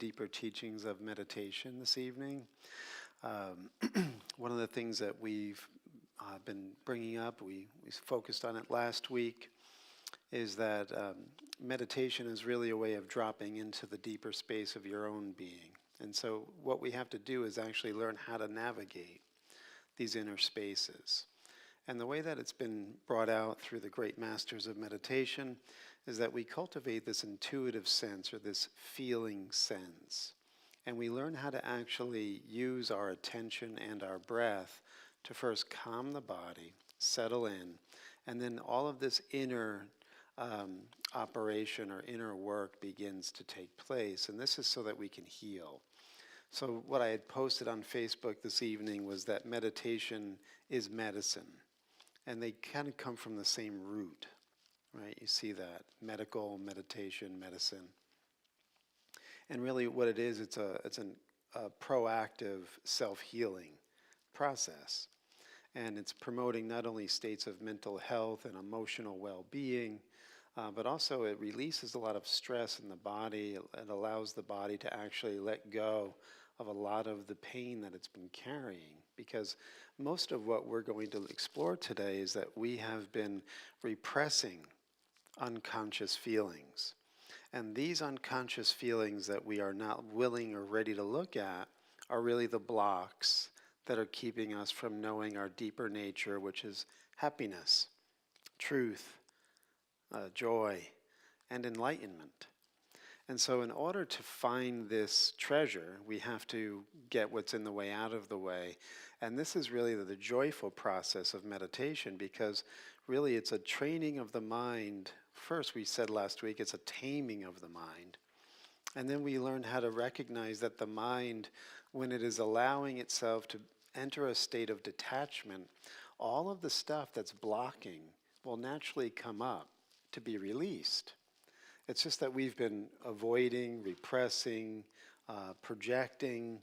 deeper teachings of meditation this evening. One of the things that we've been bringing up, we focused on it last week, is that meditation is really a way of dropping into the deeper space of your own being. And so what we have to do is actually learn how to navigate these inner spaces. And the way that it's been brought out through the great masters of meditation is that we cultivate this intuitive sense or this feeling sense. And we learn how to actually use our attention and our breath to first calm the body, settle in, and then all of this inner operation or inner work begins to take place. And this is so that we can heal. So what I had posted on Facebook this evening was that meditation is medicine. And they kind of come from the same root, right? You see that, medical, meditation, medicine. And really what it is, it's a proactive self-healing process. And it's promoting not only states of mental health and emotional well-being, but also it releases a lot of stress in the body. It allows the body to actually let go of a lot of the pain that it's been carrying. Because most of what we're going to explore today is that we have been repressing unconscious feelings. And these unconscious feelings that we are not willing or ready to look at are really the blocks that are keeping us from knowing our deeper nature, which is happiness, truth, joy, and enlightenment. And so in order to find this treasure, we have to get what's in the way out of the way. And this is really the joyful process of meditation, because really it's a training of the mind. First, we said last week, it's a taming of the mind. And then we learn how to recognize that the mind, when it is allowing itself to enter a state of detachment, all of the stuff that's blocking will naturally come up to be released. It's just that we've been avoiding, repressing, projecting,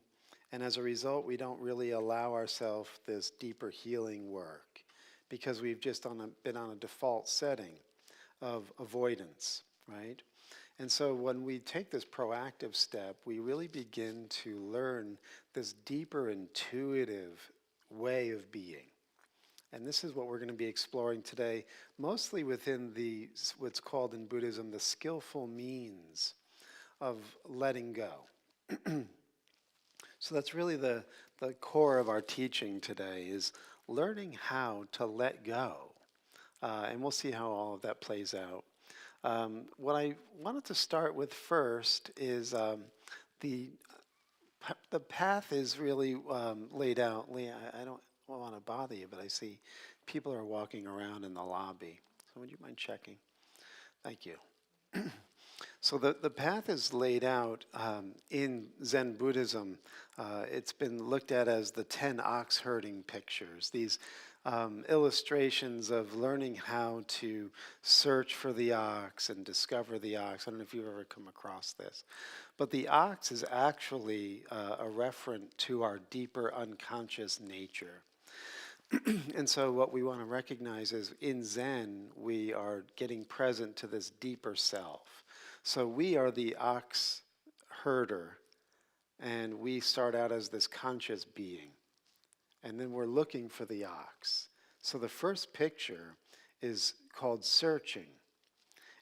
and as a result, we don't really allow ourselves this deeper healing work because we've just been on a default setting of avoidance, right? And so when we take this proactive step, we really begin to learn this deeper intuitive way of being. And this is what we're going to be exploring today, mostly within what's called in Buddhism the skillful means of letting go. So that's really the core of our teaching today, is learning how to let go. And we'll see how all of that plays out. What I wanted to start with first is the path is really laid out. Leah, I don't want to bother you, but I see people are walking around in the lobby. So would you mind checking? Thank you. So the path is laid out in Zen Buddhism. It's been looked at as the 10 ox herding pictures. These illustrations of learning how to search for the ox and discover the ox. I don't know if you've ever come across this. But the ox is actually a referent to our deeper unconscious nature. And so what we want to recognize is in Zen, we are getting present to this deeper self. So we are the ox herder, and we start out as this conscious being. And then we're looking for the ox. So the first picture is called searching.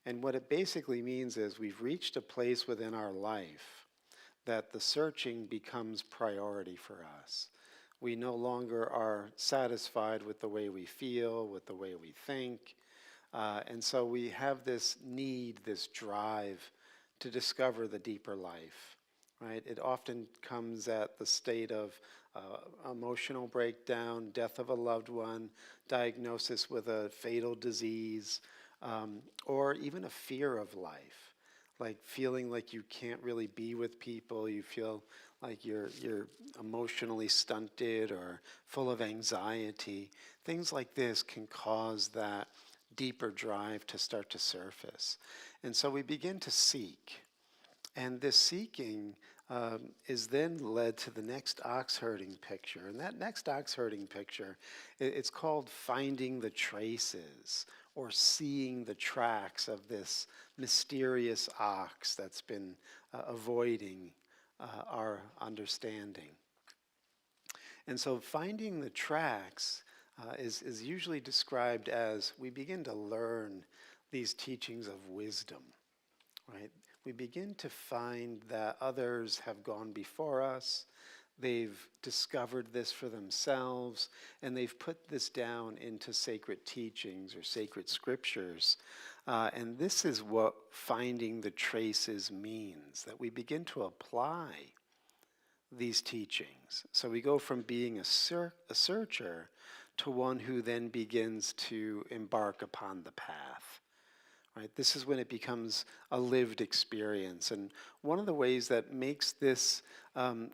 And what it basically means is we've reached a place within our life that the searching becomes priority for us. We no longer are satisfied with the way we feel, with the way we think. And so we have this need, this drive to discover the deeper life, right? It often comes at the state of emotional breakdown, death of a loved one, diagnosis with a fatal disease, or even a fear of life, like feeling like you can't really be with people, you feel like you're emotionally stunted or full of anxiety. Things like this can cause that deeper drive to start to surface. And so we begin to seek. And this seeking is then led to the next ox herding picture. And that next ox herding picture, it's called finding the traces, or seeing the tracks of this mysterious ox that's been avoiding our understanding. And so finding the tracks is usually described as we begin to learn these teachings of wisdom, right? We begin to find that others have gone before us, they've discovered this for themselves, and they've put this down into sacred teachings or sacred scriptures. And this is what finding the traces means, that we begin to apply these teachings. So we go from being a searcher to one who then begins to embark upon the path. Right? This is when it becomes a lived experience. And one of the ways that makes this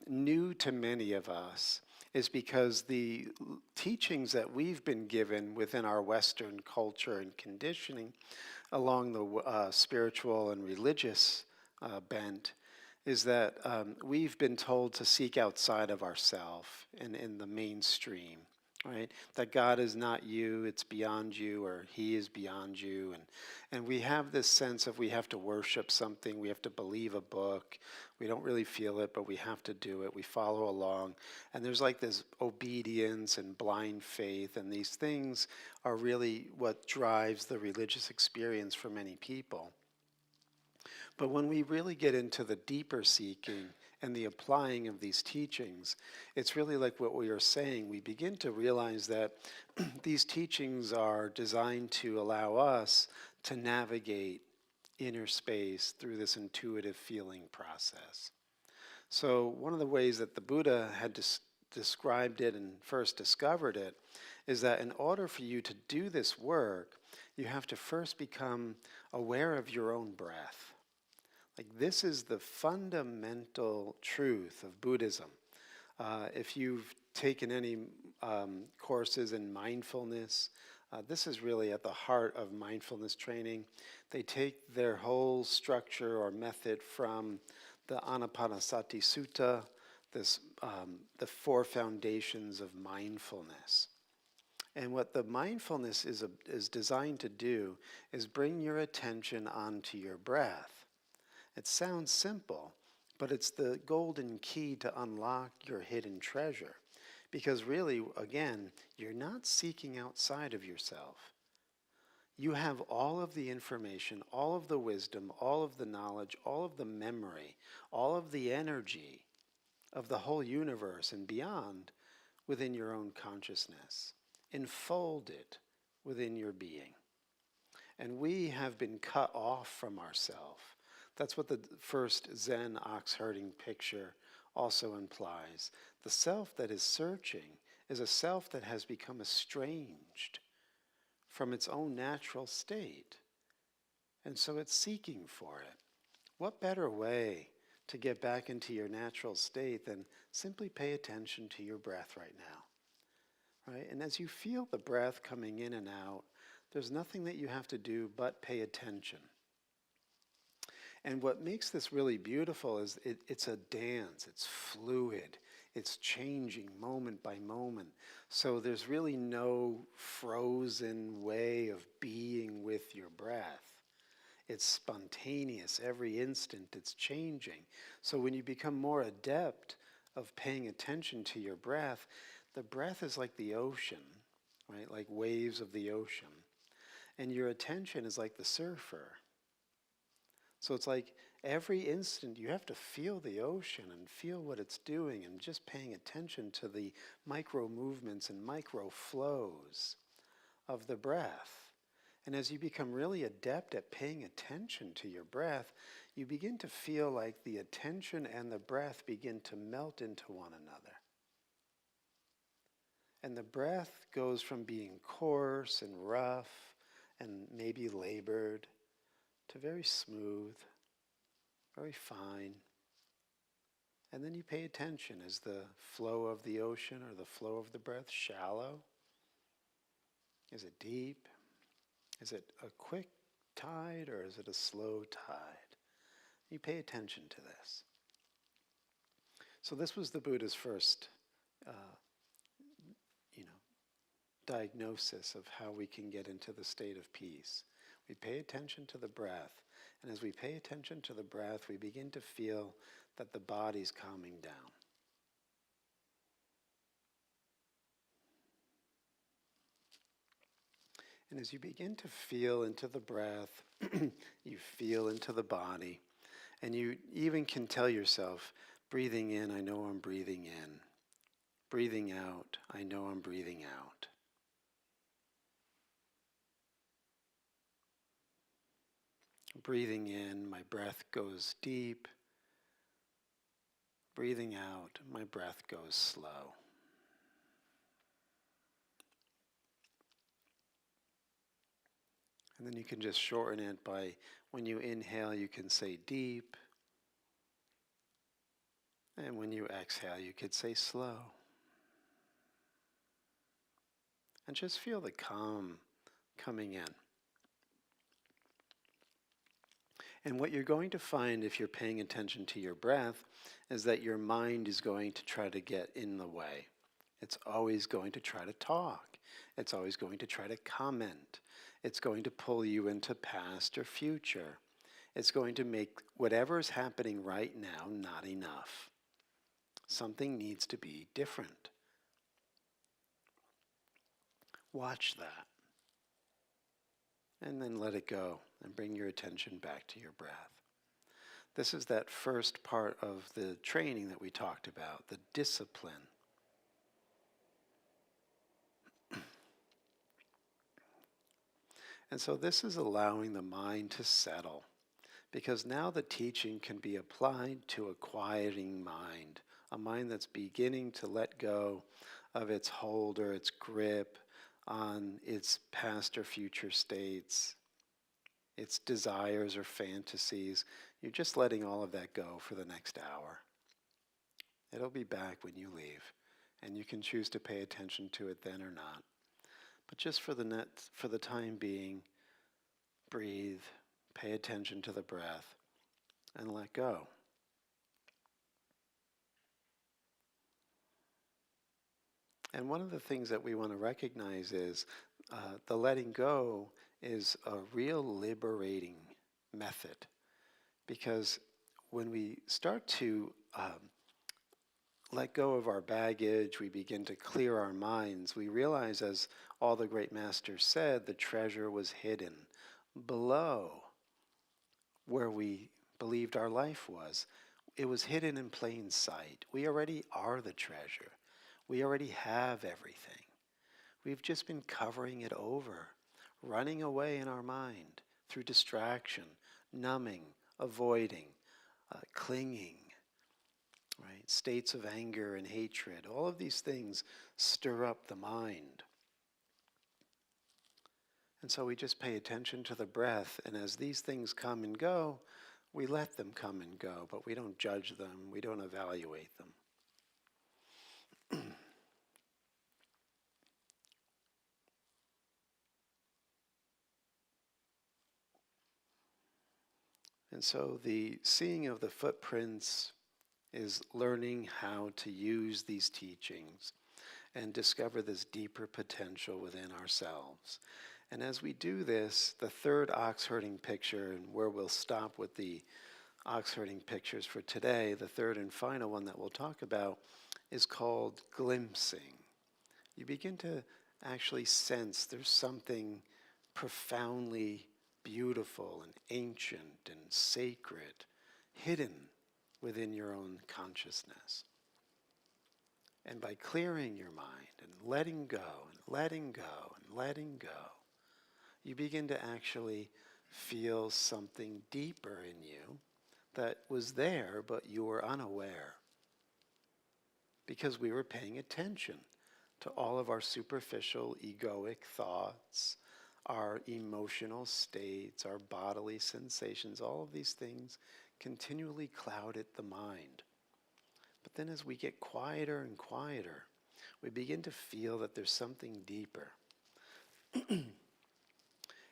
new to many of us is because the teachings that we've been given within our Western culture and conditioning along the spiritual and religious bent is that we've been told to seek outside of ourselves and in the mainstream, right? That God is not you, it's beyond you, or he is beyond you. And we have this sense of we have to worship something, we have to believe a book. We don't really feel it, but we have to do it. We follow along. And there's like this obedience and blind faith, and these things are really what drives the religious experience for many people. But when we really get into the deeper seeking and the applying of these teachings, it's really like what we are saying. We begin to realize that these teachings are designed to allow us to navigate inner space through this intuitive feeling process. So one of the ways that the Buddha had described it and first discovered it is that in order for you to do this work, you have to first become aware of your own breath. Like, this is the fundamental truth of Buddhism. If you've taken any courses in mindfulness, this is really at the heart of mindfulness training. They take their whole structure or method from the Anapanasati Sutta, the four foundations of mindfulness. And what the mindfulness is designed to do is bring your attention onto your breath. It sounds simple, but it's the golden key to unlock your hidden treasure. Because really, again, you're not seeking outside of yourself. You have all of the information, all of the wisdom, all of the knowledge, all of the memory, all of the energy of the whole universe and beyond within your own consciousness, enfolded within your being. And we have been cut off from ourselves. That's what the first Zen ox herding picture also implies. The self that is searching is a self that has become estranged from its own natural state. And so it's seeking for it. What better way to get back into your natural state than simply pay attention to your breath right now? Right? And as you feel the breath coming in and out, there's nothing that you have to do but pay attention. And what makes this really beautiful is it's a dance, it's fluid, it's changing moment by moment. So there's really no frozen way of being with your breath. It's spontaneous, every instant it's changing. So when you become more adept of paying attention to your breath, the breath is like the ocean, right? Like waves of the ocean. And your attention is like the surfer. So it's like every instant you have to feel the ocean and feel what it's doing and just paying attention to the micro movements and micro flows of the breath. And as you become really adept at paying attention to your breath, you begin to feel like the attention and the breath begin to melt into one another. And the breath goes from being coarse and rough and maybe labored to very smooth, very fine. And then you pay attention. Is the flow of the ocean or the flow of the breath shallow? Is it deep? Is it a quick tide or is it a slow tide? You pay attention to this. So this was the Buddha's first diagnosis of how we can get into the state of peace. We pay attention to the breath. And as we pay attention to the breath, we begin to feel that the body's calming down. And as you begin to feel into the breath, you feel into the body, and you even can tell yourself, breathing in, I know I'm breathing in. Breathing out, I know I'm breathing out. Breathing in, my breath goes deep. Breathing out, my breath goes slow. And then you can just shorten it by, when you inhale, you can say deep. And when you exhale, you could say slow. And just feel the calm coming in. And what you're going to find if you're paying attention to your breath is that your mind is going to try to get in the way. It's always going to try to talk. It's always going to try to comment. It's going to pull you into past or future. It's going to make whatever is happening right now not enough. Something needs to be different. Watch that. And then let it go and bring your attention back to your breath. This is that first part of the training that we talked about, the discipline. And so this is allowing the mind to settle, because now the teaching can be applied to a quieting mind, a mind that's beginning to let go of its hold or its grip on its past or future states, its desires or fantasies. You're just letting all of that go for the next hour. It'll be back when you leave, and you can choose to pay attention to it then or not. But just for the time being, breathe, pay attention to the breath, and let go. And one of the things that we want to recognize is the letting go is a real liberating method. Because when we start to let go of our baggage, we begin to clear our minds, we realize, as all the great masters said, the treasure was hidden below where we believed our life was. It was hidden in plain sight. We already are the treasure. We already have everything. We've just been covering it over, running away in our mind through distraction, numbing, avoiding, clinging, right? States of anger and hatred. All of these things stir up the mind. And so we just pay attention to the breath, and as these things come and go, we let them come and go, but we don't judge them, we don't evaluate them. And so the seeing of the footprints is learning how to use these teachings and discover this deeper potential within ourselves. And as we do this, the third ox herding picture, and where we'll stop with the ox herding pictures for today, the third and final one that we'll talk about is called glimpsing. You begin to actually sense there's something profoundly beautiful and ancient and sacred hidden within your own consciousness. And by clearing your mind and letting go and letting go and letting go, you begin to actually feel something deeper in you that was there, but you were unaware, because we were paying attention to all of our superficial egoic thoughts, our emotional states, our bodily sensations. All of these things continually clouded the mind. But then as we get quieter and quieter, we begin to feel that there's something deeper.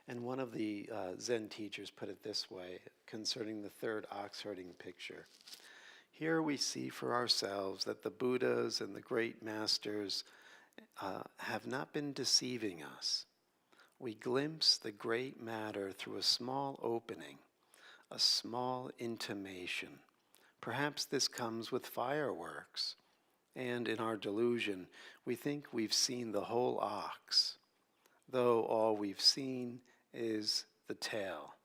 And one of the Zen teachers put it this way concerning the third ox herding picture. Here we see for ourselves that the Buddhas and the great masters have not been deceiving us. We glimpse the great matter through a small opening, a small intimation, Perhaps this comes with fireworks, and in our delusion, we think we've seen the whole ox, though all we've seen is the tail.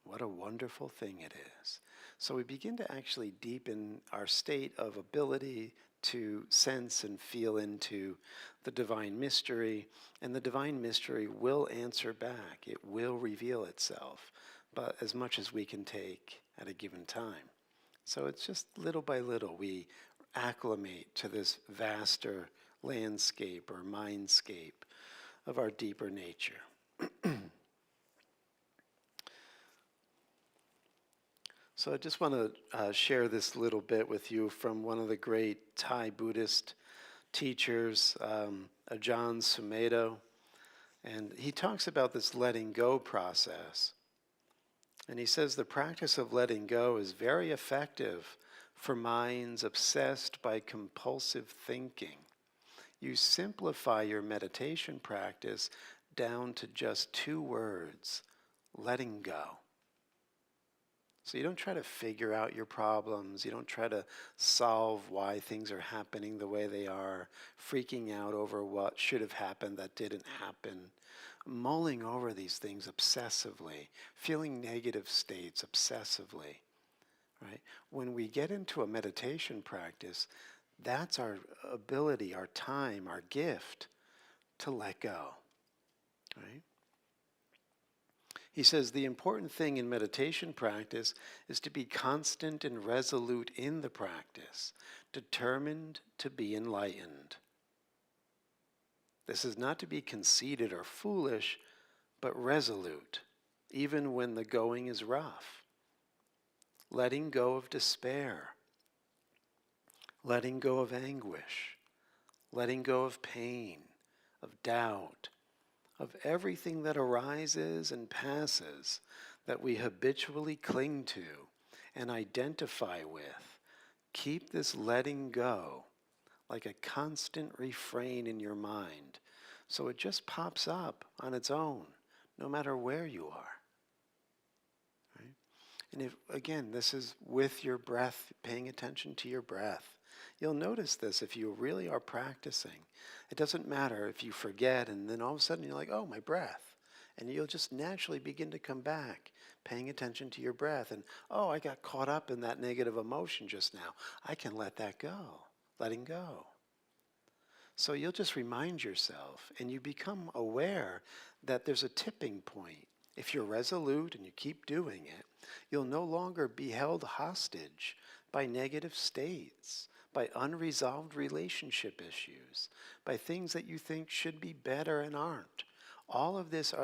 What a wonderful thing it is. So we begin to actually deepen our state of ability to sense and feel into the divine mystery, and the divine mystery will answer back. It will reveal itself, but as much as we can take at a given time. So it's just little by little we acclimate to this vaster landscape or mindscape of our deeper nature. So I just want to share this little bit with you from one of the great Thai Buddhist teachers, Ajahn Sumedho. And he talks about this letting go process. And he says the practice of letting go is very effective for minds obsessed by compulsive thinking. You simplify your meditation practice down to just 2 words, letting go. So you don't try to figure out your problems. You don't try to solve why things are happening the way they are, freaking out over what should have happened that didn't happen, mulling over these things obsessively, feeling negative states obsessively, right? When we get into a meditation practice, that's our ability, our time, our gift to let go, right? He says the important thing in meditation practice is to be constant and resolute in the practice, determined to be enlightened. This is not to be conceited or foolish, but resolute, even when the going is rough. Letting go of despair, letting go of anguish, letting go of pain, of doubt, of everything that arises and passes that we habitually cling to and identify with. Keep this letting go like a constant refrain in your mind, so it just pops up on its own, no matter where you are. Right? And if, again, this is with your breath, paying attention to your breath. You'll notice this if you really are practicing. It doesn't matter if you forget and then all of a sudden you're like, oh, my breath. And you'll just naturally begin to come back, paying attention to your breath. And, oh, I got caught up in that negative emotion just now. I can let that go, letting go. So you'll just remind yourself and you become aware that there's a tipping point. If you're resolute and you keep doing it, you'll no longer be held hostage by negative states, by unresolved relationship issues, by things that you think should be better and aren't. All of this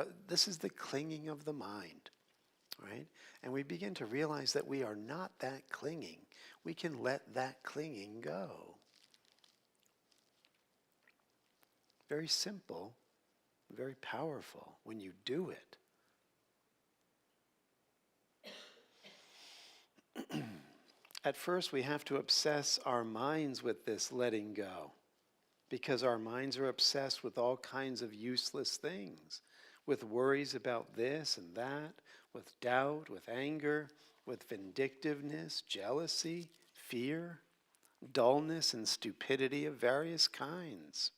is the clinging of the mind, right? And we begin to realize that we are not that clinging. We can let that clinging go. Very simple, very powerful when you do it. At first, we have to obsess our minds with this letting go, because our minds are obsessed with all kinds of useless things, with worries about this and that, with doubt, with anger, with vindictiveness, jealousy, fear, dullness, and stupidity of various kinds.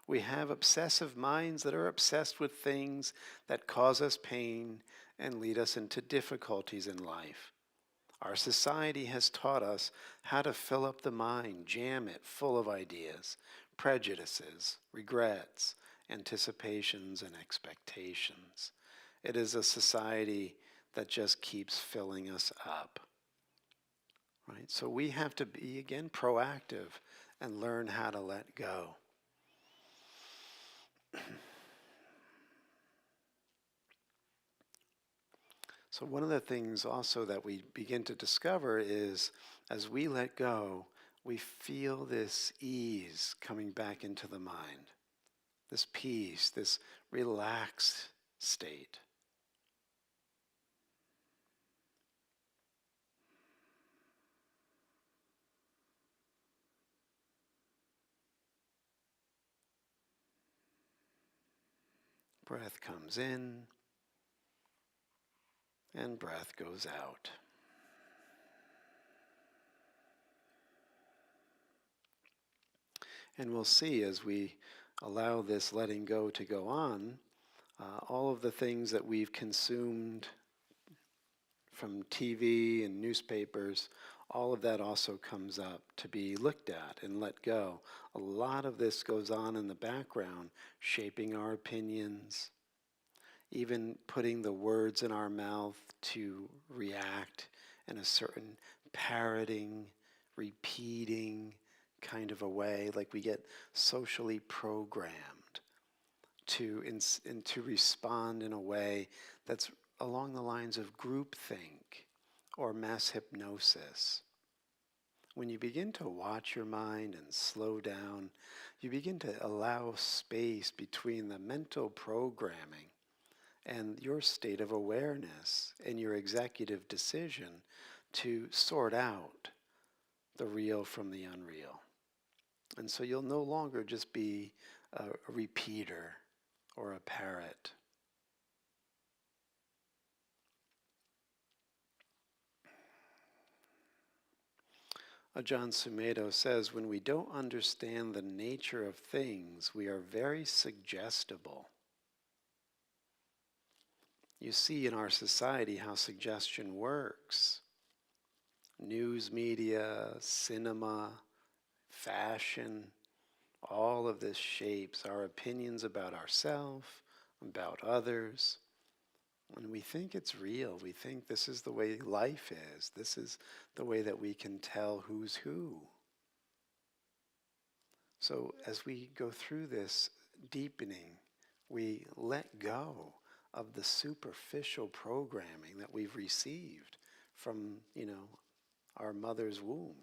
We have obsessive minds that are obsessed with things that cause us pain and lead us into difficulties in life. Our society has taught us how to fill up the mind, jam it full of ideas, prejudices, regrets, anticipations, and expectations. It is a society that just keeps filling us up. Right? So we have to be, again, proactive and learn how to let go. So one of the things also that we begin to discover is as we let go, we feel this ease coming back into the mind, this peace, this relaxed state. Breath comes in and breath goes out. And we'll see as we allow this letting go to go on, all of the things that we've consumed from TV and newspapers, all of that also comes up to be looked at and let go. A lot of this goes on in the background, shaping our opinions, even putting the words in our mouth to react in a certain parroting, repeating kind of a way, like we get socially programmed to respond in a way that's along the lines of groupthink or mass hypnosis. When you begin to watch your mind and slow down, you begin to allow space between the mental programming and your state of awareness and your executive decision to sort out the real from the unreal. And so you'll no longer just be a repeater or a parrot. John Sumeda says, when we don't understand the nature of things, we are very suggestible. You see in our society how suggestion works. News media, cinema, fashion, all of this shapes our opinions about ourselves, about others. And we think it's real. We think this is the way life is. This is the way that we can tell who's who. So as we go through this deepening, we let go of the superficial programming that we've received from, our mother's womb.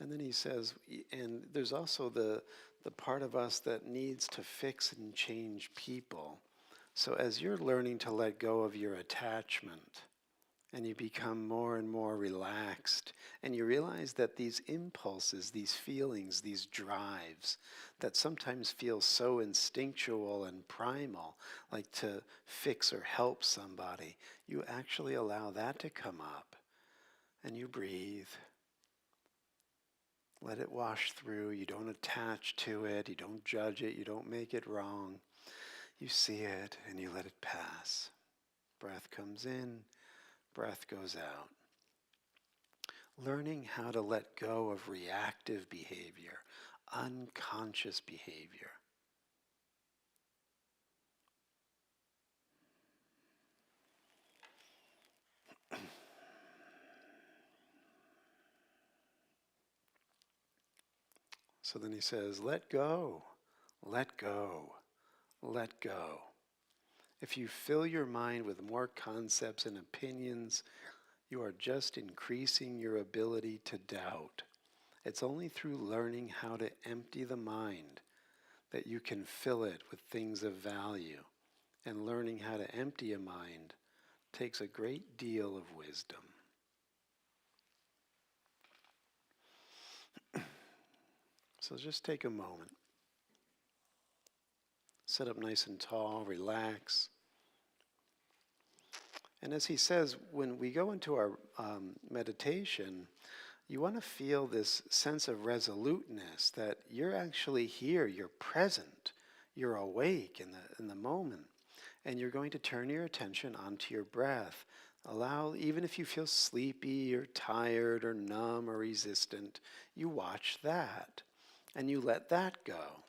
And then he says, and there's also the part of us that needs to fix and change people. So as you're learning to let go of your attachment, and you become more and more relaxed, and you realize that these impulses, these feelings, these drives that sometimes feel so instinctual and primal, like to fix or help somebody, you actually allow that to come up, and you breathe. Let it wash through. You don't attach to it. You don't judge it. You don't make it wrong. You see it and you let it pass. Breath comes in, breath goes out. Learning how to let go of reactive behavior, unconscious behavior. So then he says, let go, let go, let go. If you fill your mind with more concepts and opinions, you are just increasing your ability to doubt. It's only through learning how to empty the mind that you can fill it with things of value. And learning how to empty a mind takes a great deal of wisdom. So just take a moment. Sit up nice and tall, relax. And as he says, when we go into our meditation, you want to feel this sense of resoluteness that you're actually here, you're present, you're awake in the moment. And you're going to turn your attention onto your breath. Allow, even if you feel sleepy or tired or numb or resistant, you watch that and you let that go.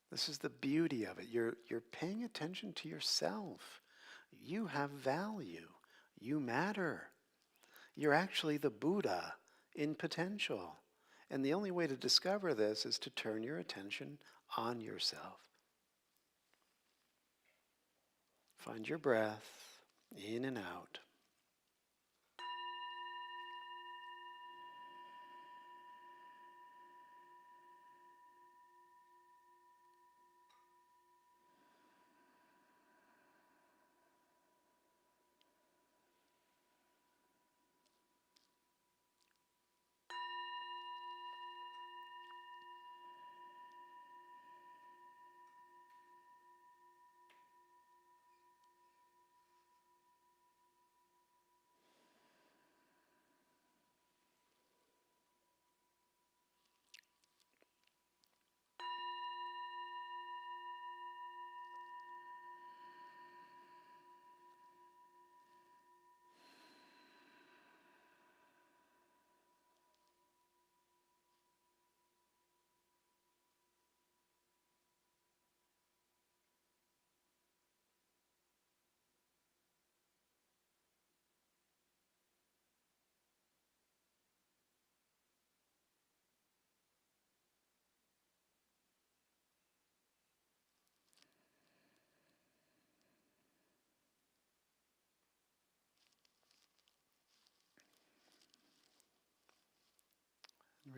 This is the beauty of it. You're paying attention to yourself. You have value. You matter. You're actually the Buddha in potential. And the only way to discover this is to turn your attention on yourself. Find your breath in and out.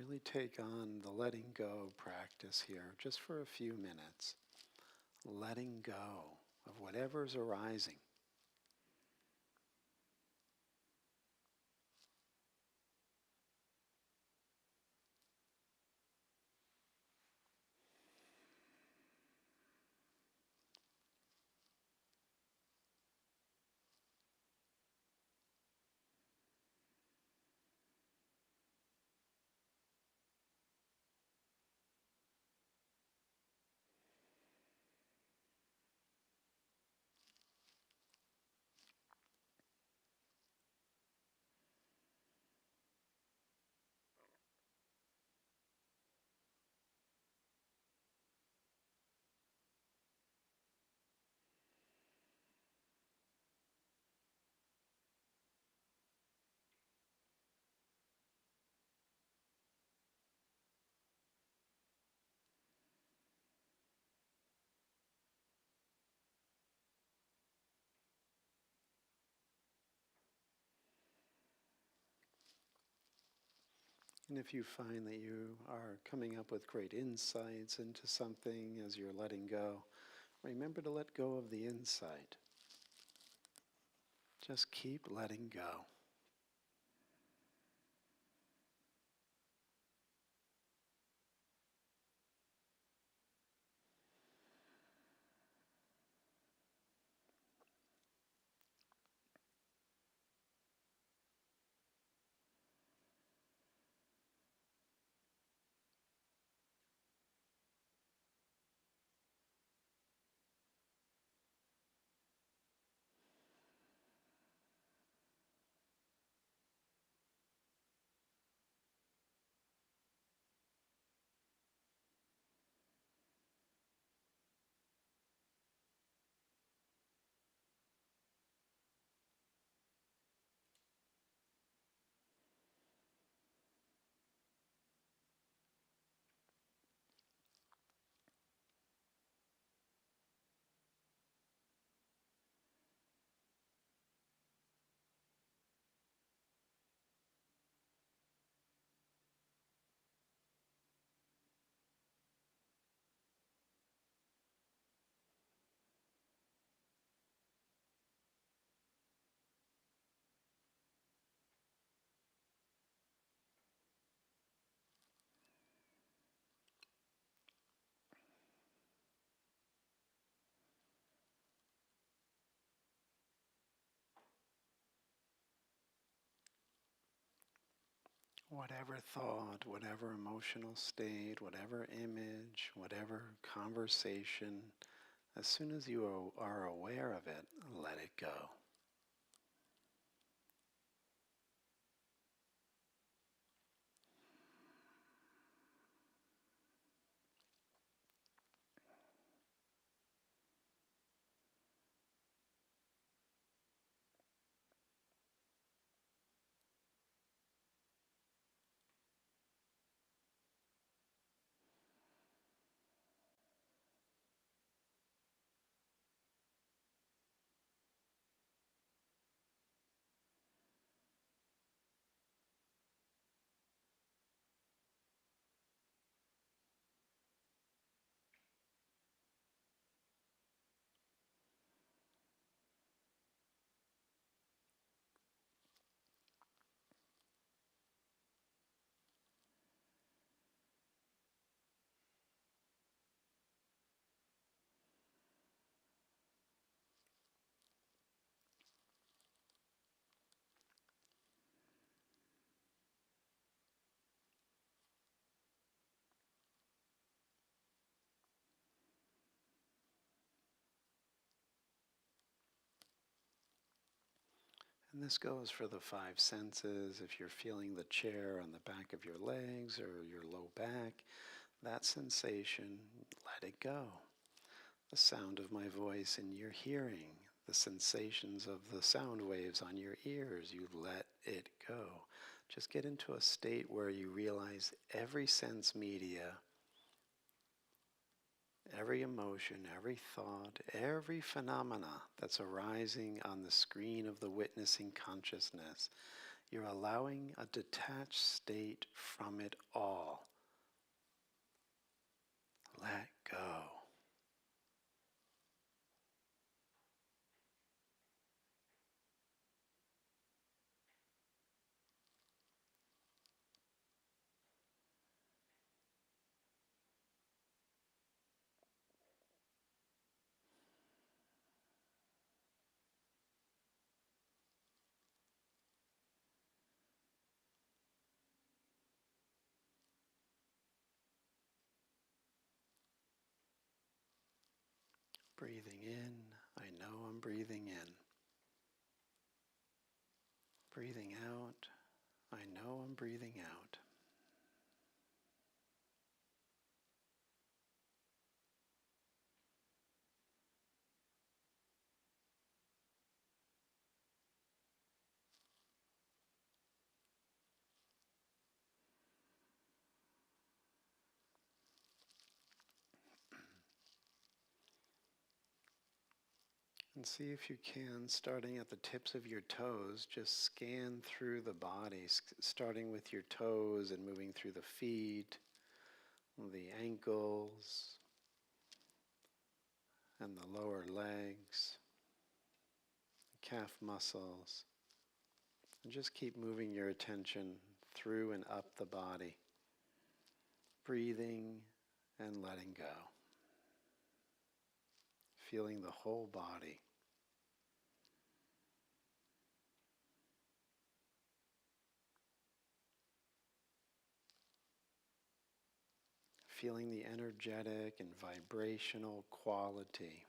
really take on the letting go practice here just for a few minutes. Letting go of whatever's arising. And if you find that you are coming up with great insights into something as you're letting go, remember to let go of the insight. Just keep letting go. Whatever thought, whatever emotional state, whatever image, whatever conversation, as soon as you are aware of it, let it go. And this goes for the five senses. If you're feeling the chair on the back of your legs or your low back, that sensation, let it go. The sound of my voice in your hearing, the sensations of the sound waves on your ears, you let it go. Just get into a state where you realize every sense media, every emotion, every thought, every phenomena that's arising on the screen of the witnessing consciousness, You're allowing a detached state from it all. Let go. Breathing in, I know I'm breathing in. Breathing out, I know I'm breathing out. And see if you can, starting at the tips of your toes, just scan through the body, starting with your toes and moving through the feet, the ankles, and the lower legs, the calf muscles. And just keep moving your attention through and up the body, breathing and letting go. Feeling the whole body. Feeling the energetic and vibrational quality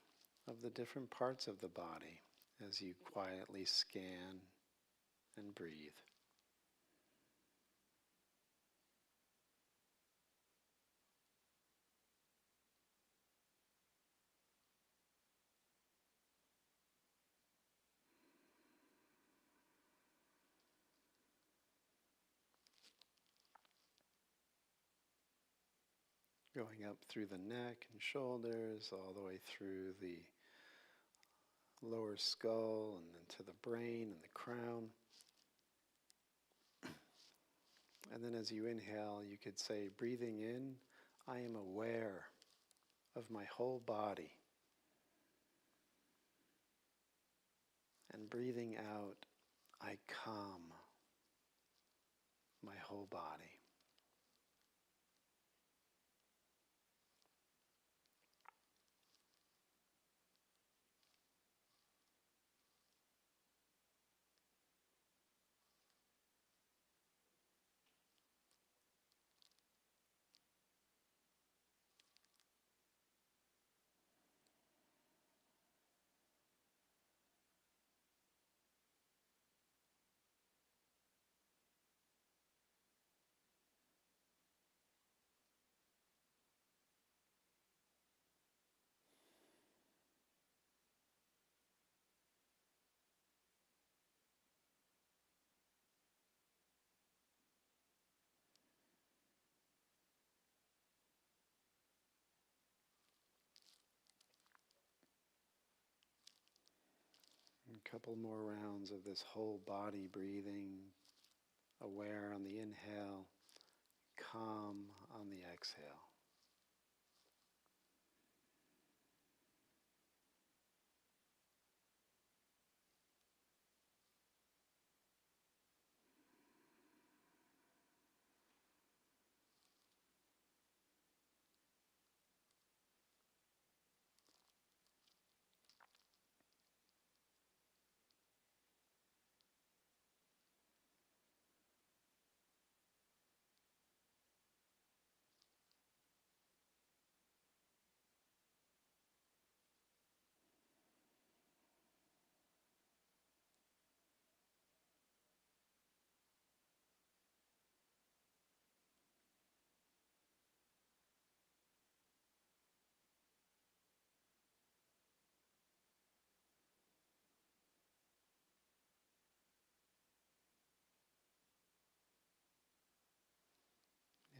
of the different parts of the body as you quietly scan and breathe. Going up through the neck and shoulders, all the way through the lower skull and into the brain and the crown. And then as you inhale, you could say, breathing in, I am aware of my whole body. And breathing out, I calm my whole body. A couple more rounds of this whole body breathing, aware on the inhale, calm on the exhale.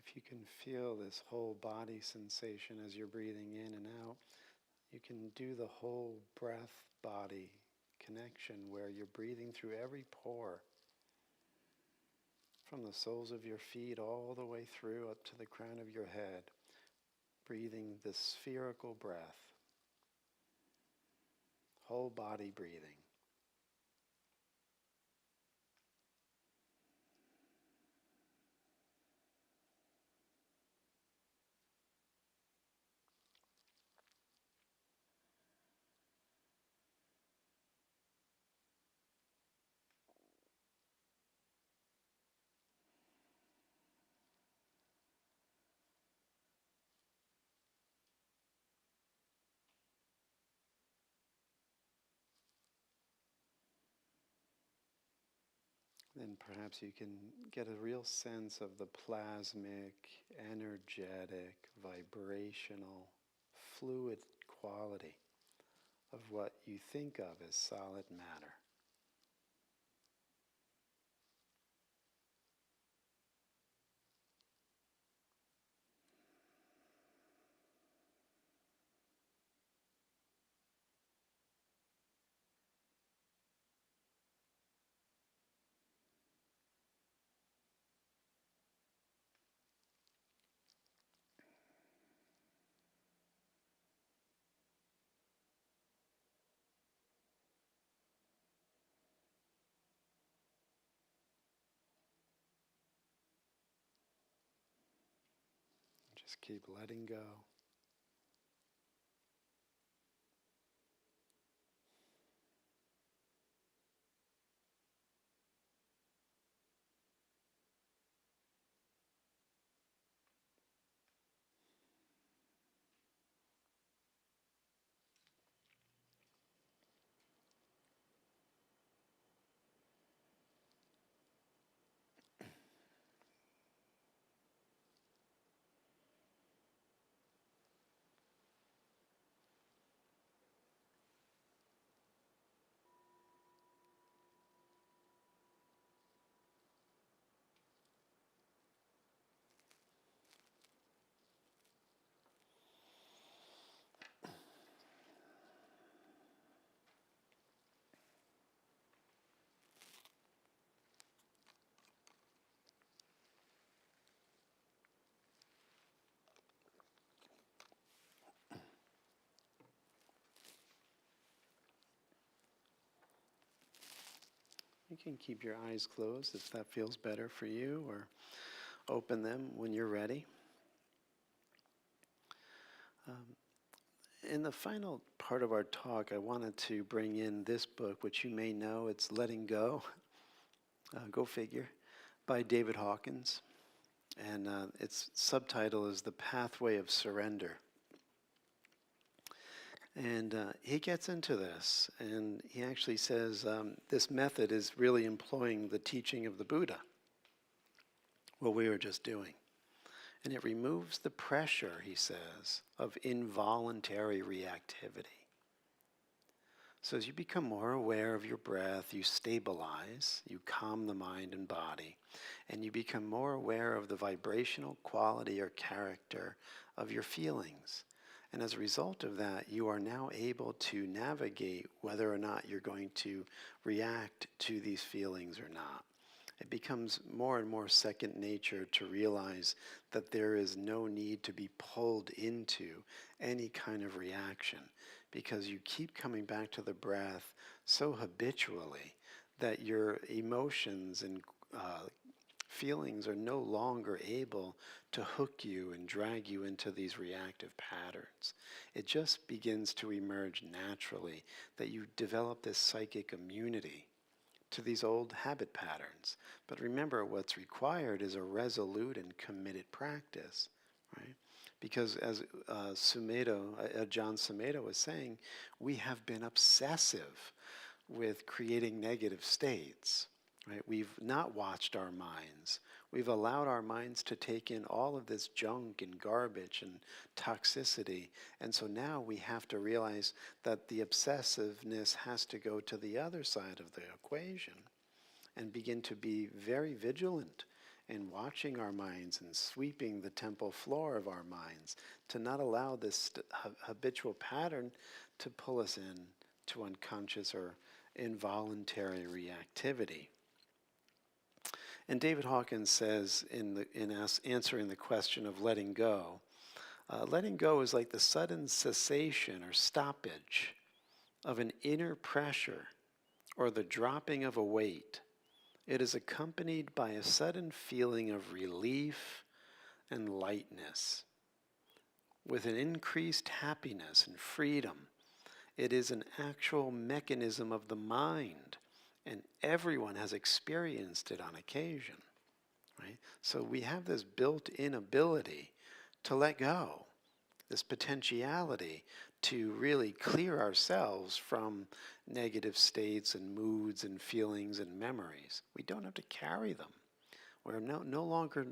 If you can feel this whole body sensation as you're breathing in and out, you can do the whole breath-body connection where you're breathing through every pore. from the soles of your feet all the way through up to the crown of your head, breathing this spherical breath, whole body breathing. Then perhaps you can get a real sense of the plasmic, energetic, vibrational, fluid quality of what you think of as solid matter. Just keep letting go. You can keep your eyes closed if that feels better for you, or open them when you're ready. In the final part of our talk, I wanted to bring in this book, which you may know. It's Letting Go, go figure, by David Hawkins. And its subtitle is The Pathway of Surrender. And he gets into this, and he actually says this method is really employing the teaching of the Buddha, what we were just doing. And it removes the pressure, he says, of involuntary reactivity. So as you become more aware of your breath, you stabilize, you calm the mind and body, and you become more aware of the vibrational quality or character of your feelings. And as a result of that, you are now able to navigate whether or not you're going to react to these feelings or not. It becomes more and more second nature to realize that there is no need to be pulled into any kind of reaction, because you keep coming back to the breath so habitually that your emotions and feelings are no longer able to hook you and drag you into these reactive patterns. It just begins to emerge naturally that you develop this psychic immunity to these old habit patterns. But remember, what's required is a resolute and committed practice, right? Because as John Sumeda was saying, we have been obsessive with creating negative states. Right? We've not watched our minds. We've allowed our minds to take in all of this junk and garbage and toxicity. And so now we have to realize that the obsessiveness has to go to the other side of the equation and begin to be very vigilant in watching our minds and sweeping the temple floor of our minds to not allow this habitual pattern to pull us in to unconscious or involuntary reactivity. And David Hawkins says answering the question of letting go is like the sudden cessation or stoppage of an inner pressure or the dropping of a weight. It is accompanied by a sudden feeling of relief and lightness. With an increased happiness and freedom, it is an actual mechanism of the mind, and everyone has experienced it on occasion. Right? So we have this built-in ability to let go, this potentiality to really clear ourselves from negative states and moods and feelings and memories. We don't have to carry them. We're no longer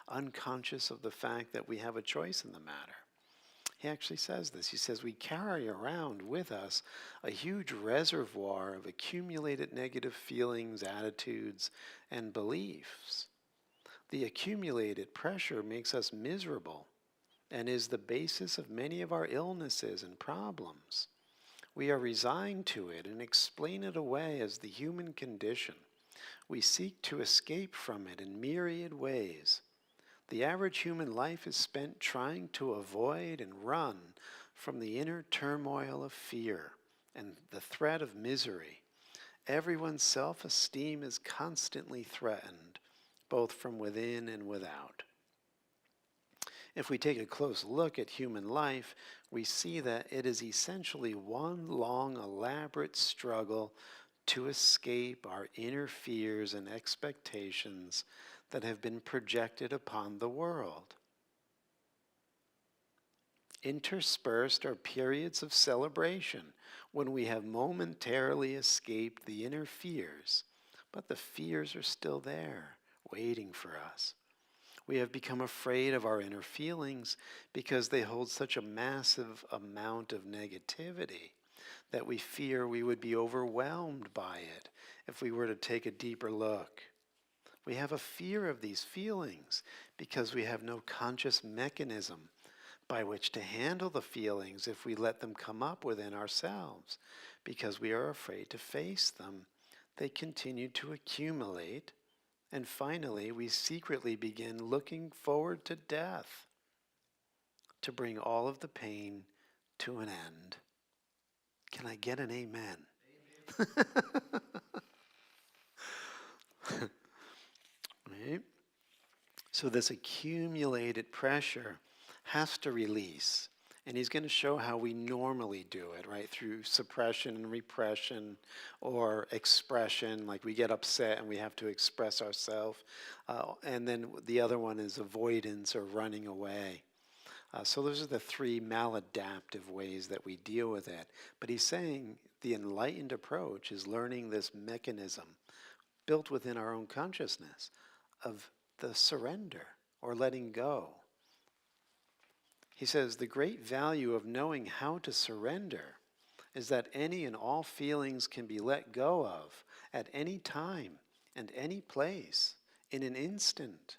unconscious of the fact that we have a choice in the matter. He actually says this. He says we carry around with us a huge reservoir of accumulated negative feelings, attitudes, and beliefs. The accumulated pressure makes us miserable and is the basis of many of our illnesses and problems. We are resigned to it and explain it away as the human condition. We seek to escape from it in myriad ways. The average human life is spent trying to avoid and run from the inner turmoil of fear and the threat of misery. Everyone's self-esteem is constantly threatened, both from within and without. If we take a close look at human life, we see that it is essentially one long, elaborate struggle to escape our inner fears and expectations that have been projected upon the world. Interspersed are periods of celebration when we have momentarily escaped the inner fears, but the fears are still there, waiting for us. We have become afraid of our inner feelings because they hold such a massive amount of negativity that we fear we would be overwhelmed by it if we were to take a deeper look. We have a fear of these feelings because we have no conscious mechanism by which to handle the feelings if we let them come up within ourselves. Because we are afraid to face them, they continue to accumulate, and finally we secretly begin looking forward to death to bring all of the pain to an end. Can I get an amen? Right? So this accumulated pressure has to release. And he's going to show how we normally do it, right? Through suppression and repression or expression, like we get upset and we have to express ourselves. And then the other one is avoidance or running away. So those are the three maladaptive ways that we deal with it. But he's saying the enlightened approach is learning this mechanism built within our own consciousness of the surrender or letting go. He says the great value of knowing how to surrender is that any and all feelings can be let go of at any time and any place in an instant.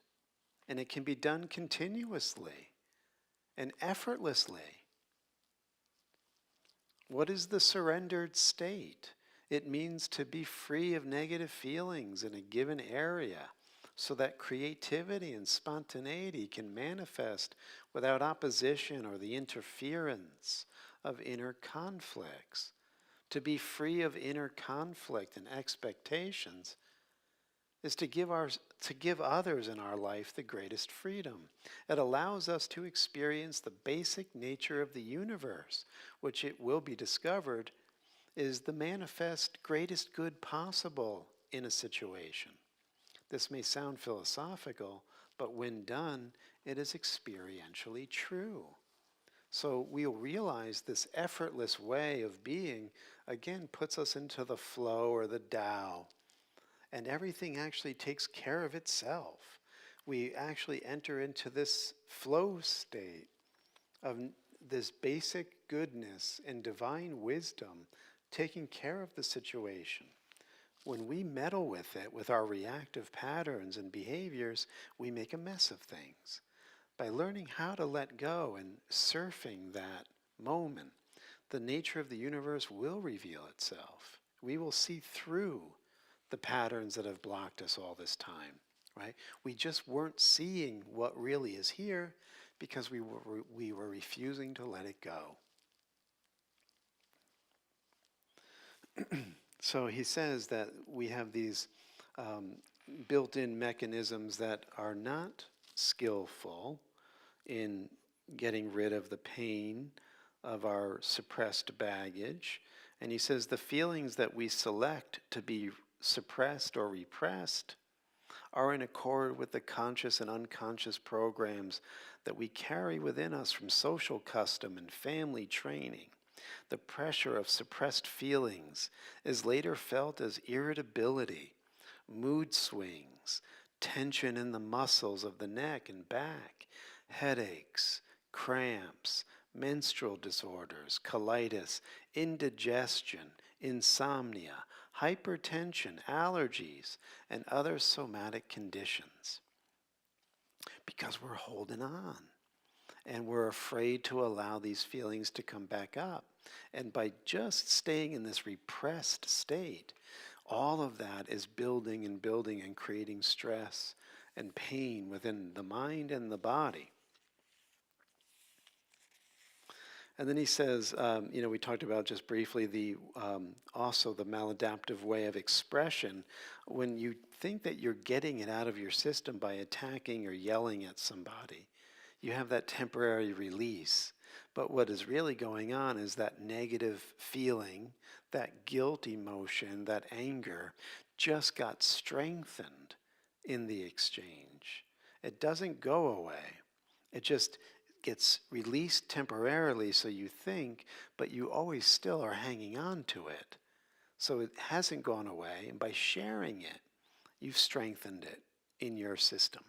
And it can be done continuously and effortlessly. What is the surrendered state? It means to be free of negative feelings in a given area, so that creativity and spontaneity can manifest without opposition or the interference of inner conflicts. To be free of inner conflict and expectations is to give others in our life the greatest freedom. It allows us to experience the basic nature of the universe, which it will be discovered is the manifest greatest good possible in a situation. This may sound philosophical, but when done, it is experientially true. So we'll realize this effortless way of being, again, puts us into the flow or the Tao, and everything actually takes care of itself. We actually enter into this flow state of this basic goodness and divine wisdom taking care of the situation. When we meddle with it, with our reactive patterns and behaviors, we make a mess of things. By learning how to let go and surfing that moment, the nature of the universe will reveal itself. We will see through the patterns that have blocked us all this time, right? We just weren't seeing what really is here because we were refusing to let it go. So he says that we have these built-in mechanisms that are not skillful in getting rid of the pain of our suppressed baggage. And he says the feelings that we select to be suppressed or repressed are in accord with the conscious and unconscious programs that we carry within us from social custom and family training. The pressure of suppressed feelings is later felt as irritability, mood swings, tension in the muscles of the neck and back, headaches, cramps, menstrual disorders, colitis, indigestion, insomnia, hypertension, allergies, and other somatic conditions. Because we're holding on and we're afraid to allow these feelings to come back up. And by just staying in this repressed state, all of that is building and building and creating stress and pain within the mind and the body. And then he says, we talked about just briefly also the maladaptive way of expression. When you think that you're getting it out of your system by attacking or yelling at somebody, you have that temporary release. But what is really going on is that negative feeling, that guilt emotion, that anger just got strengthened in the exchange. It doesn't go away. It just gets released temporarily, so you think, but you always still are hanging on to it. So it hasn't gone away, and by sharing it, you've strengthened it in your system.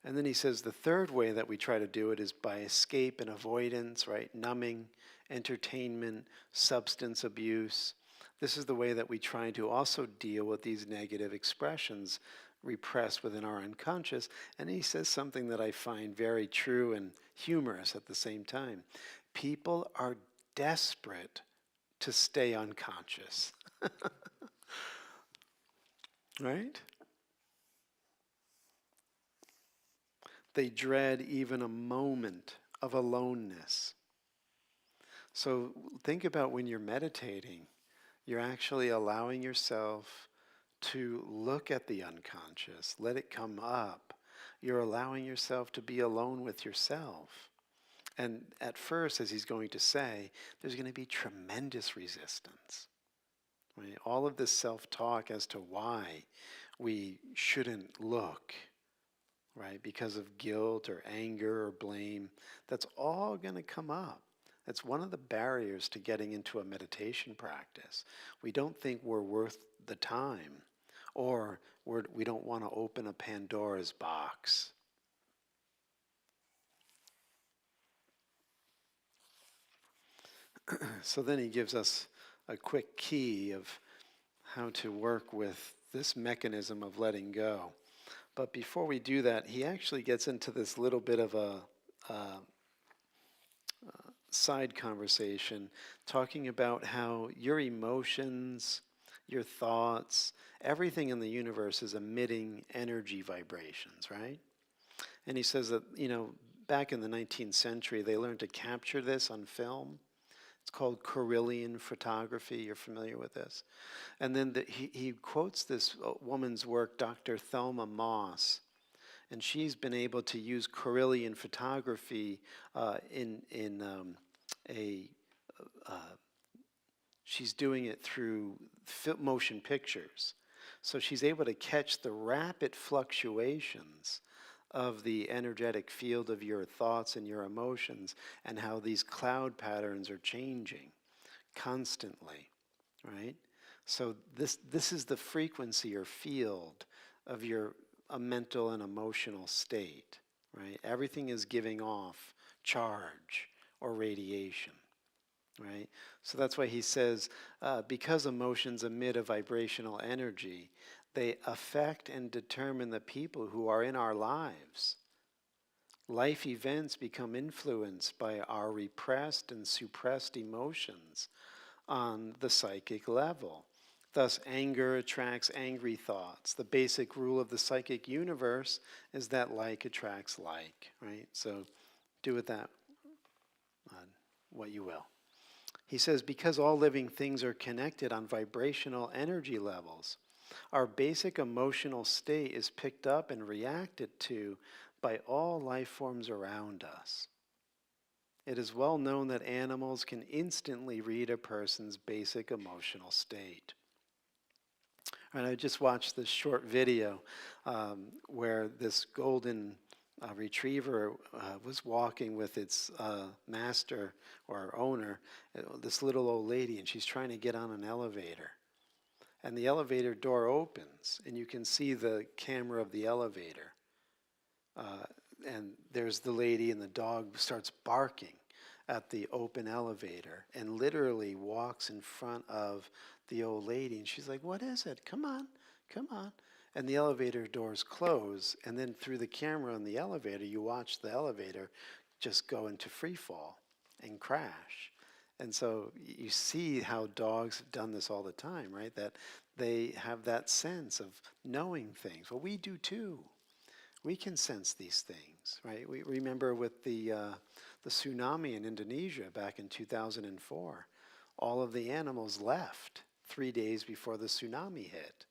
And then he says the third way that we try to do it is by escape and avoidance, right? Numbing, entertainment, substance abuse. This is the way that we try to also deal with these negative expressions repressed within our unconscious. And he says something that I find very true and humorous at the same time. People are desperate to stay unconscious. Right? They dread even a moment of aloneness. So think about when you're meditating, you're actually allowing yourself to look at the unconscious, let it come up. You're allowing yourself to be alone with yourself. And at first, as he's going to say, there's going to be tremendous resistance. Right? All of this self-talk as to why we shouldn't look, right? Because of guilt or anger or blame, that's all going to come up. That's one of the barriers to getting into a meditation practice. We don't think we're worth the time, or we don't want to open a Pandora's box. So then he gives us a quick key of how to work with this mechanism of letting go. But before we do that, he actually gets into this little bit of a side conversation, talking about how your emotions, your thoughts, everything in the universe is emitting energy vibrations, right? And he says that, back in the 19th century, they learned to capture this on film. It's called Carillion photography. You're familiar with this? And then he quotes this woman's work, Dr. Thelma Moss, and she's been able to use Carillion photography she's doing it through motion pictures. So she's able to catch the rapid fluctuations of the energetic field of your thoughts and your emotions, and how these cloud patterns are changing constantly, right? So this is the frequency or field of your mental and emotional state, right? Everything is giving off charge or radiation, right? So that's why he says, because emotions emit a vibrational energy, they affect and determine the people who are in our lives. Life events become influenced by our repressed and suppressed emotions on the psychic level. Thus, anger attracts angry thoughts. The basic rule of the psychic universe is that like attracts like, right? So do with that what you will. He says, because all living things are connected on vibrational energy levels, our basic emotional state is picked up and reacted to by all life forms around us. It is well known that animals can instantly read a person's basic emotional state. And I just watched this short video where this golden retriever was walking with its master or owner, this little old lady, and she's trying to get on an elevator. And the elevator door opens, and you can see the camera of the elevator. And there's the lady, and the dog starts barking at the open elevator and literally walks in front of the old lady. And she's like, "What is it? Come on, come on." And the elevator doors close. And then through the camera on the elevator, you watch the elevator just go into free fall and crash. And so you see how dogs have done this all the time, right? That they have that sense of knowing things. Well, we do too. We can sense these things, right? We remember with the tsunami in Indonesia back in 2004, all of the animals left 3 days before the tsunami hit.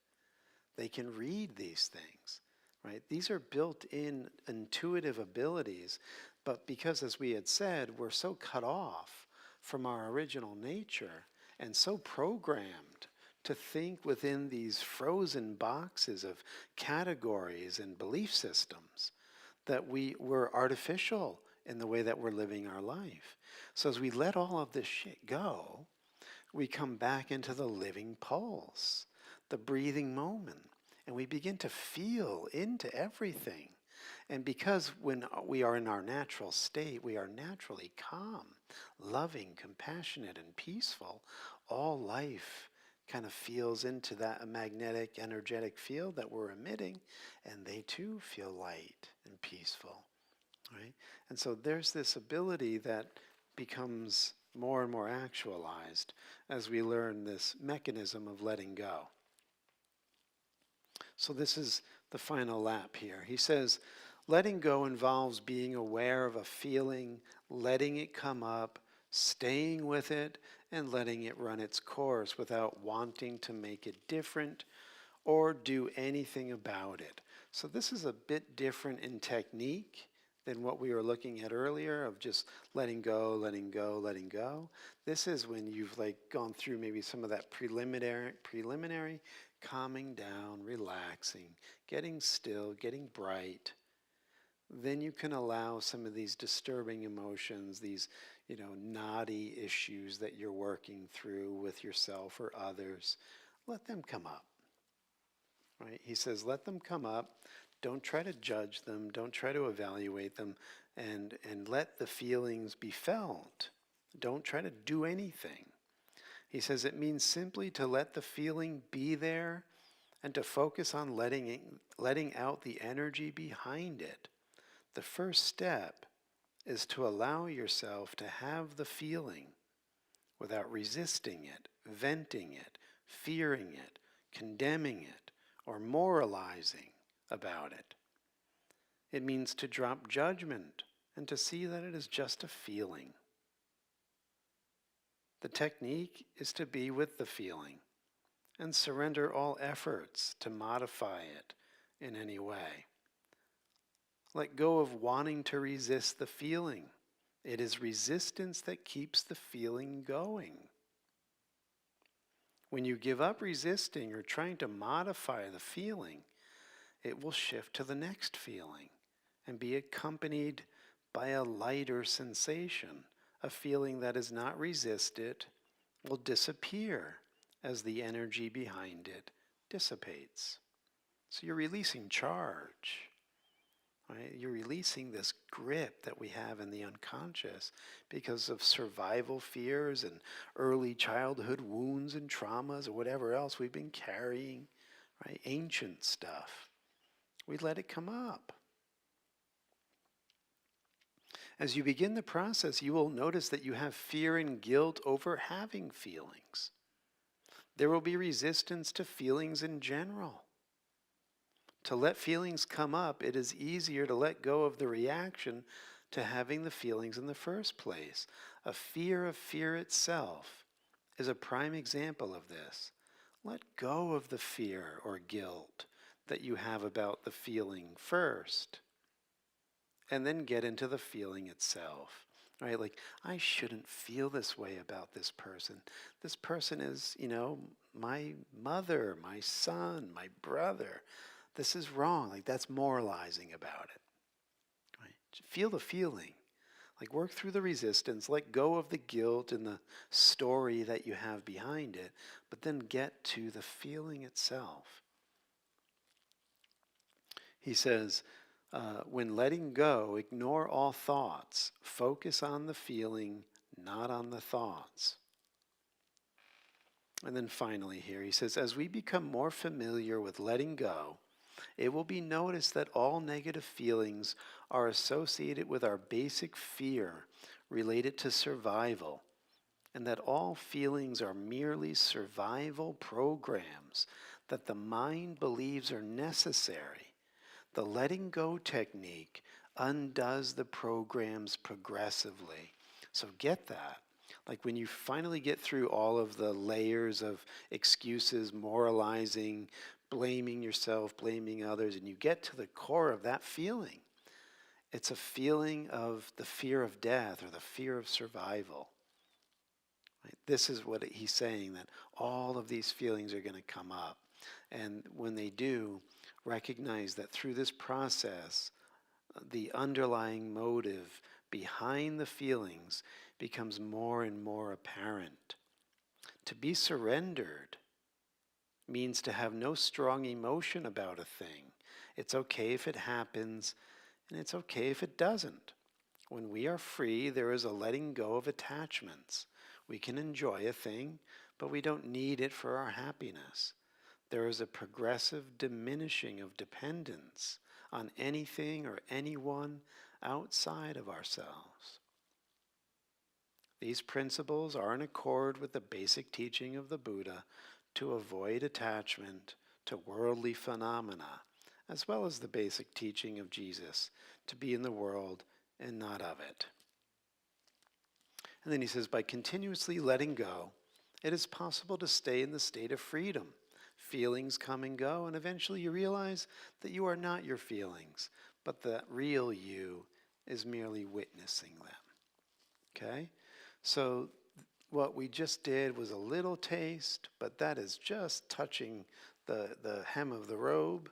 They can read these things, right? These are built-in intuitive abilities, but because, as we had said, we're so cut off from our original nature and so programmed to think within these frozen boxes of categories and belief systems that we're artificial in the way that we're living our life. So as we let all of this shit go, we come back into the living pulse, the breathing moment, and we begin to feel into everything. And because when we are in our natural state, we are naturally calm, loving, compassionate, and peaceful, all life kind of feels into that magnetic, energetic field that we're emitting, and they too feel light and peaceful, right? And so there's this ability that becomes more and more actualized as we learn this mechanism of letting go. So this is the final lap here. He says, letting go involves being aware of a feeling, letting it come up, staying with it, and letting it run its course without wanting to make it different or do anything about it. So this is a bit different in technique than what we were looking at earlier of just letting go, letting go, letting go. This is when you've like gone through maybe some of that preliminary calming down, relaxing, getting still, getting bright. Then you can allow some of these disturbing emotions, these, knotty issues that you're working through with yourself or others, let them come up, right? He says, let them come up. Don't try to judge them. Don't try to evaluate them, and let the feelings be felt. Don't try to do anything. He says it means simply to let the feeling be there and to focus on letting out the energy behind it. The first step is to allow yourself to have the feeling without resisting it, venting it, fearing it, condemning it, or moralizing about it. It means to drop judgment and to see that it is just a feeling. The technique is to be with the feeling and surrender all efforts to modify it in any way. Let go of wanting to resist the feeling. It is resistance that keeps the feeling going. When you give up resisting or trying to modify the feeling, it will shift to the next feeling and be accompanied by a lighter sensation. A feeling that is not resisted will disappear as the energy behind it dissipates. So you're releasing charge. Right? You're releasing this grip that we have in the unconscious because of survival fears and early childhood wounds and traumas or whatever else we've been carrying, right? Ancient stuff. We let it come up. As you begin the process, you will notice that you have fear and guilt over having feelings. There will be resistance to feelings in general. To let feelings come up, it is easier to let go of the reaction to having the feelings in the first place. A fear of fear itself is a prime example of this. Let go of the fear or guilt that you have about the feeling first, and then get into the feeling itself. Right? Like, I shouldn't feel this way about this person. This person is, my mother, my son, my brother. This is wrong. Like, that's moralizing about it. Right? Feel the feeling. Like, work through the resistance, let go of the guilt and the story that you have behind it, but then get to the feeling itself. He says, when letting go, ignore all thoughts. Focus on the feeling, not on the thoughts. And then finally here, he says, as we become more familiar with letting go, it will be noticed that all negative feelings are associated with our basic fear related to survival, and that all feelings are merely survival programs that the mind believes are necessary. The letting go technique undoes the programs progressively. So get that. Like when you finally get through all of the layers of excuses, moralizing, blaming yourself, blaming others, and you get to the core of that feeling. It's a feeling of the fear of death or the fear of survival. Right? This is what he's saying, that all of these feelings are going to come up. And when they do, recognize that through this process, the underlying motive behind the feelings becomes more and more apparent. To be surrendered means to have no strong emotion about a thing. It's okay if it happens, and it's okay if it doesn't. When we are free, there is a letting go of attachments. We can enjoy a thing, but we don't need it for our happiness. There is a progressive diminishing of dependence on anything or anyone outside of ourselves. These principles are in accord with the basic teaching of the Buddha to avoid attachment to worldly phenomena, as well as the basic teaching of Jesus to be in the world and not of it. And then he says, by continuously letting go, it is possible to stay in the state of freedom. Feelings come and go, and eventually you realize that you are not your feelings, but the real you is merely witnessing them. Okay? So what we just did was a little taste, but that is just touching the hem of the robe.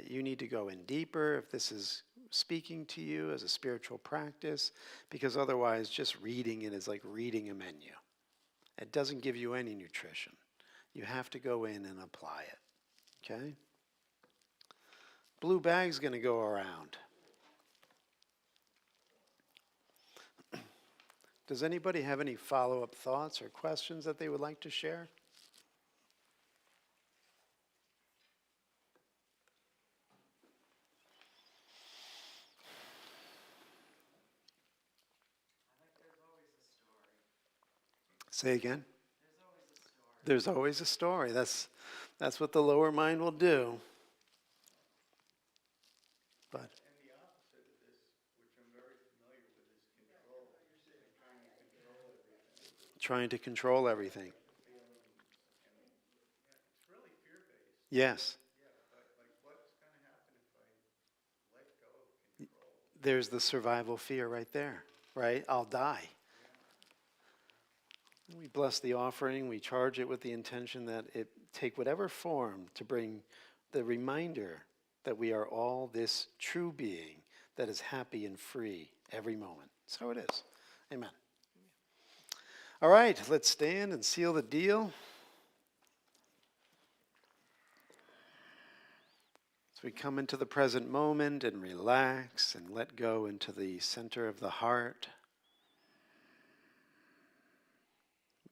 You need to go in deeper if this is speaking to you as a spiritual practice, because otherwise just reading it is like reading a menu. It doesn't give you any nutrition. You have to go in and apply it. Okay? Blue bag's going to go around. Does anybody have any follow-up thoughts or questions that they would like to share? Say again. There's always a story. That's what the lower mind will do. But And the opposite of this, which I'm very familiar with, is control. And trying to control everything. trying to control everything. Feelings, and it's really fear-based. Yes. Yeah, but like what's going to happen if I let go of control? There's the survival fear right there, right? I'll die. We bless the offering. We charge it with the intention that it take whatever form to bring the reminder that we are all this true being that is happy and free every moment. So it is. Amen. All right, let's stand and seal the deal. As we come into the present moment and relax and let go into the center of the heart,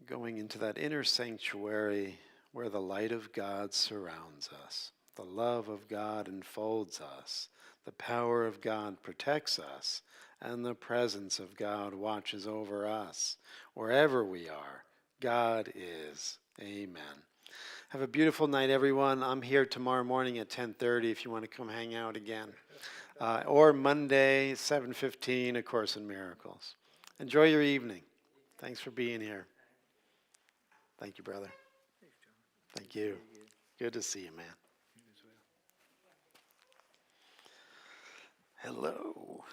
going into that inner sanctuary where the light of God surrounds us, the love of God enfolds us, the power of God protects us, and the presence of God watches over us. Wherever we are, God is Amen. Have a beautiful night, everyone. I'm here tomorrow morning at 10:30 if you want to come hang out again. Or Monday, 7:15, A Course in Miracles. Enjoy your evening. Thanks for being here. Thank you, brother. Thank you. Good to see you, man. Hello.